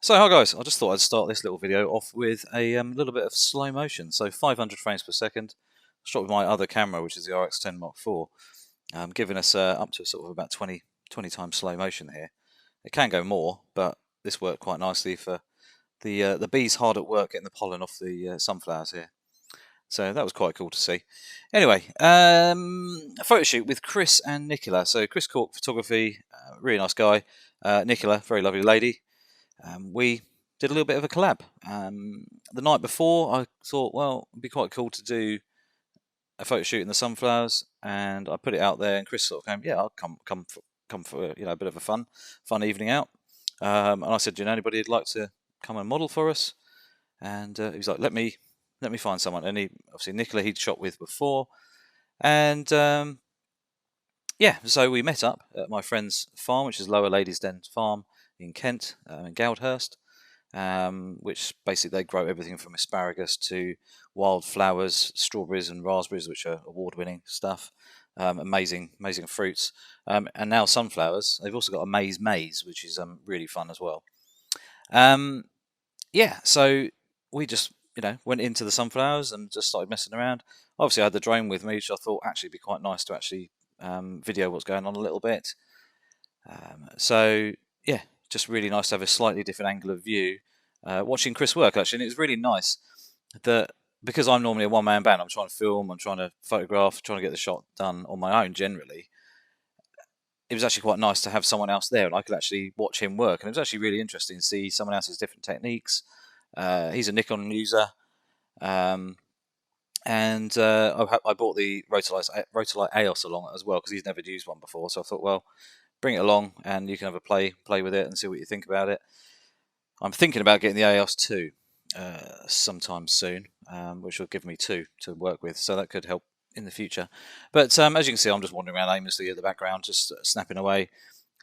So hi guys, I just thought I'd start this little video off with a little bit of slow motion. So 500 frames per second, shot with my other camera, which is the RX10 Mark IV, giving us up to sort of about 20 times slow motion here. It can go more, but this worked quite nicely for the bees hard at work getting the pollen off the sunflowers here. So that was quite cool to see. Anyway, a photo shoot with Chris and Nicola. So Chris Cork Photography, really nice guy. Nicola, very lovely lady. We did a little bit of a collab. The night before, I thought, well, it'd be quite cool to do a photo shoot in the sunflowers, and I put it out there. And Chris sort of came, yeah, I'll come for a bit of a fun evening out. And I said, do you know anybody who'd like to come and model for us? And he was like, let me find someone. And he obviously Nicola he'd shot with before, and yeah, so we met up at my friend's farm, which is Lower Ladies Den Farm in Kent, in Goudhurst, which basically they grow everything from asparagus to wildflowers, strawberries and raspberries, which are award-winning stuff. Amazing fruits, and now sunflowers. They've also got a maze, which is really fun as well. Yeah, so we just went into the sunflowers and just started messing around. Obviously, I had the drone with me, which I thought actually would be quite nice to actually video what's going on a little bit. So yeah, just really nice to have a slightly different angle of view watching Chris work actually, and it was really nice that because I'm normally a one-man band, I'm trying to film, I'm trying to photograph, trying to get the shot done on my own generally. It was actually quite nice to have someone else there, and I could actually watch him work, and it was actually really interesting to see someone else's different techniques. He's a Nikon user. And I bought the Rotolight EOS along as well because he's never used one before. So I thought, well, bring it along and you can have a play with it and see what you think about it. I'm thinking about getting the EOS 2 sometime soon, which will give me two to work with, so that could help in the future. But as you can see, I'm just wandering around aimlessly at the background, just snapping away,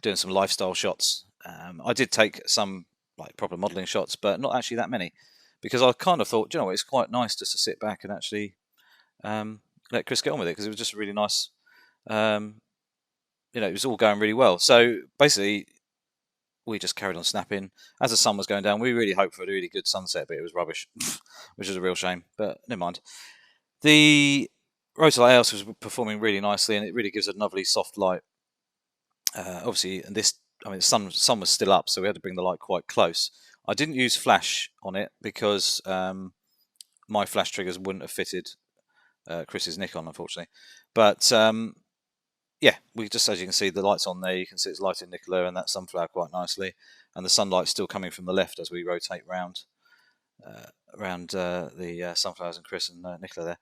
doing some lifestyle shots. I did take some like proper modelling shots, but not actually that many, because I kind of thought, you know what, it's quite nice just to sit back and actually let Chris get on with it, because it was just really nice. It was all going really well. So basically, we just carried on snapping. As the sun was going down, we really hoped for a really good sunset, but it was rubbish, which is a real shame, but never mind. The Rotolight EOS was performing really nicely, and it really gives a lovely soft light. Obviously, and the sun was still up, so we had to bring the light quite close. I didn't use flash on it because my flash triggers wouldn't have fitted Chris's Nikon, unfortunately. But yeah, we just, as you can see, the light's on there. You can see it's lighting Nicola and that sunflower quite nicely, and the sunlight's still coming from the left as we rotate round the sunflowers and Chris and Nicola there.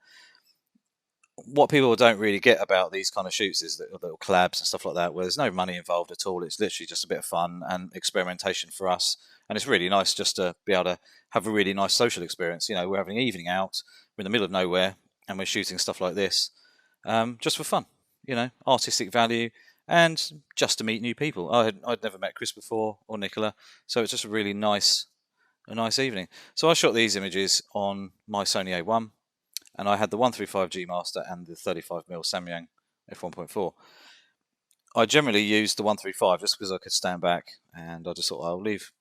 What people don't really get about these kind of shoots is the little collabs and stuff like that, where there's no money involved at all. It's literally just a bit of fun and experimentation for us, and it's really nice just to be able to have a really nice social experience. We're having an evening out, we're in the middle of nowhere, and we're shooting stuff like this just for fun. Artistic value, and just to meet new people. I'd never met Chris before or Nicola, so it's just a really nice evening. So I shot these images on my Sony A1, and I had the 135G Master and the 35mm Samyang f1.4. I generally used the 135 just because I could stand back, and I just thought I'll leave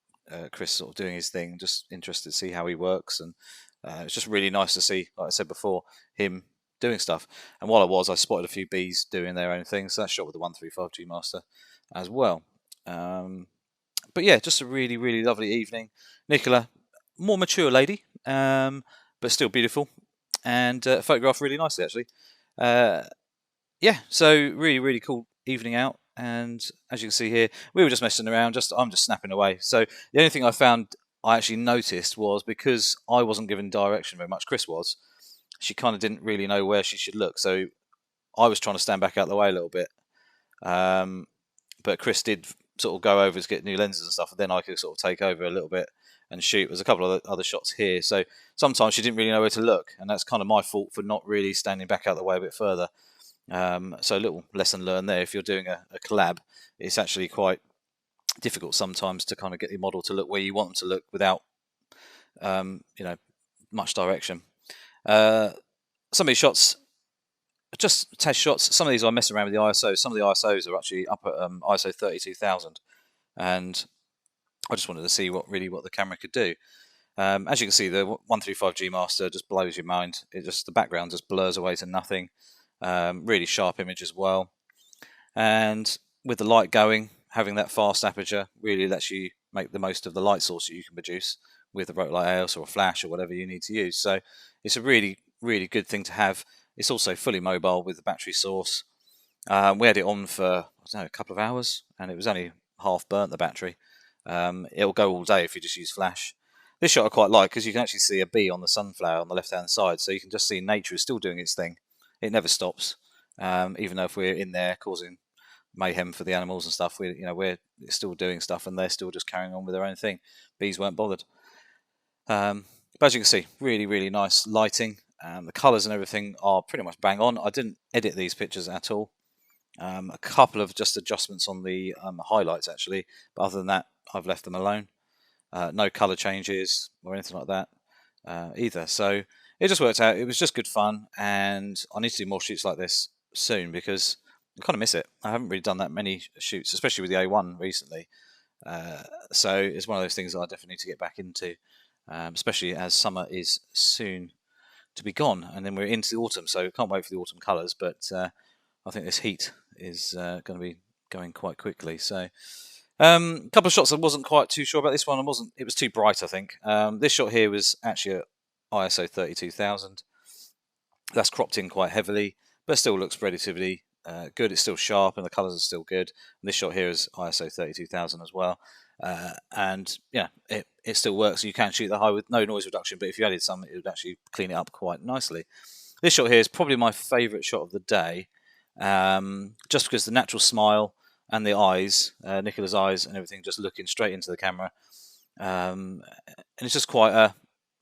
Chris sort of doing his thing, just interested to see how he works, and it's just really nice to see, like I said before, him doing stuff. And while I spotted a few bees doing their own thing, so that's shot with the 135G Master as well. But yeah, just a really lovely evening. Nicola, more mature lady, but still beautiful, and photographed really nicely actually. Yeah, so really cool evening out, and as you can see here, we were just messing around. I'm just snapping away. So the only thing I found I actually noticed was, because I wasn't given direction very much, Chris was. She kind of didn't really know where she should look, so I was trying to stand back out of the way a little bit. But Chris did sort of go over to get new lenses and stuff, and then I could sort of take over a little bit and shoot. There's a couple of other shots here, so sometimes she didn't really know where to look, and that's kind of my fault for not really standing back out of the way a bit further. So a little lesson learned there. If you're doing a collab, it's actually quite difficult sometimes to kind of get your model to look where you want them to look without much direction. Some of these shots are just test shots. Some of these I mess around with the ISO. Some of the ISOs are actually up at ISO 32,000, and I just wanted to see what the camera could do. As you can see, the 135G Master just blows your mind. The background just blurs away to nothing. Really sharp image as well. And with the light going, having that fast aperture really lets you make the most of the light source that you can produce with a Rotolight AEOS or a flash or whatever you need to use. So it's a really, really good thing to have. It's also fully mobile with the battery source. We had it on for, I don't know, a couple of hours, and it was only half burnt, the battery. It'll go all day if you just use flash. This shot I quite like because you can actually see a bee on the sunflower on the left-hand side, so you can just see nature is still doing its thing. It never stops, even though if we're in there causing mayhem for the animals and stuff, we're still doing stuff, and they're still just carrying on with their own thing. Bees weren't bothered. But as you can see, really, really nice lighting. The colours and everything are pretty much bang on. I didn't edit these pictures at all. A couple of just adjustments on the highlights actually, but other than that, I've left them alone. No colour changes or anything like that either. So it just worked out. It was just good fun, and I need to do more shoots like this soon because I kind of miss it. I haven't really done that many shoots, especially with the A1 recently. So it's one of those things that I definitely need to get back into, especially as summer is soon to be gone, and then we're into the autumn. So can't wait for the autumn colours, but I think this heat is going to be going quite quickly. So a couple of shots I wasn't quite too sure about. This one it was too bright, I think. This shot here was actually at ISO 32,000. That's cropped in quite heavily, but still looks relatively good. It's still sharp and the colours are still good. And this shot here is ISO 32,000 as well. And yeah, it still works. You can shoot the high with no noise reduction, but if you added some, it would actually clean it up quite nicely. This shot here is probably my favourite shot of the day, just because the natural smile and the eyes, Nicola's eyes and everything, just looking straight into the camera. And it's just quite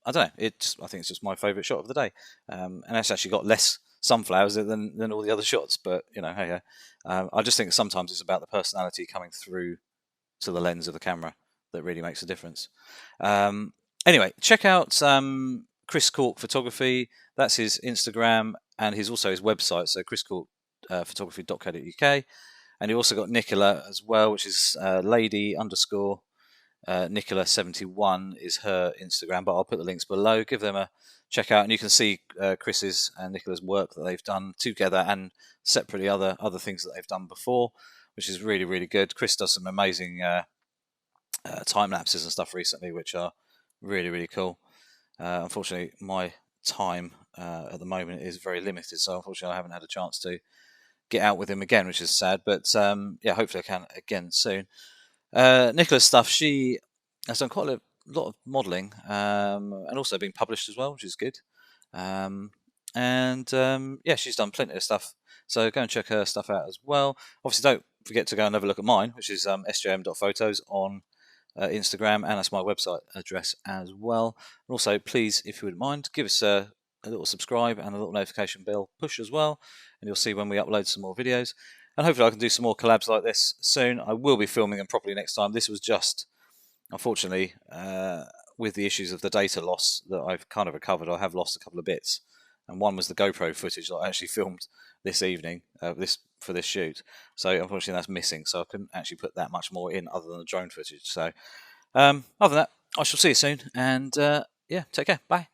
I don't know. I think it's just my favourite shot of the day. And it's actually got less sunflowers than all the other shots, but hey, I just think sometimes it's about the personality coming through to the lens of the camera that really makes a difference. Anyway, check out Chris Cork Photography. That's his Instagram, and also his website. So chriscorkphotography.co.uk. And he also got Nicola as well, which is lady _ Nicola71 is her Instagram, but I'll put the links below. Give them a check out, and you can see Chris's and Nicola's work that they've done together and separately other things that they've done before, which is really, really good. Chris does some amazing time lapses and stuff recently, which are really, really cool. Unfortunately, my time at the moment is very limited, so unfortunately I haven't had a chance to get out with him again, which is sad. But yeah, hopefully I can again soon. Nicola's stuff, she has done quite a lot of modelling and also been published as well, which is good. Yeah, she's done plenty of stuff, so go and check her stuff out as well. Obviously, don't forget to go and have a look at mine, which is sjm.photos on Instagram, and that's my website address as well. And also, please, if you wouldn't mind, give us a little subscribe and a little notification bell push as well, and you'll see when we upload some more videos. And hopefully I can do some more collabs like this soon. I will be filming them properly next time. This was just, unfortunately, with the issues of the data loss that I've kind of recovered, I have lost a couple of bits. And one was the GoPro footage that I actually filmed this evening for this shoot. So unfortunately that's missing. So I couldn't actually put that much more in other than the drone footage. So other than that, I shall see you soon. And yeah, take care. Bye.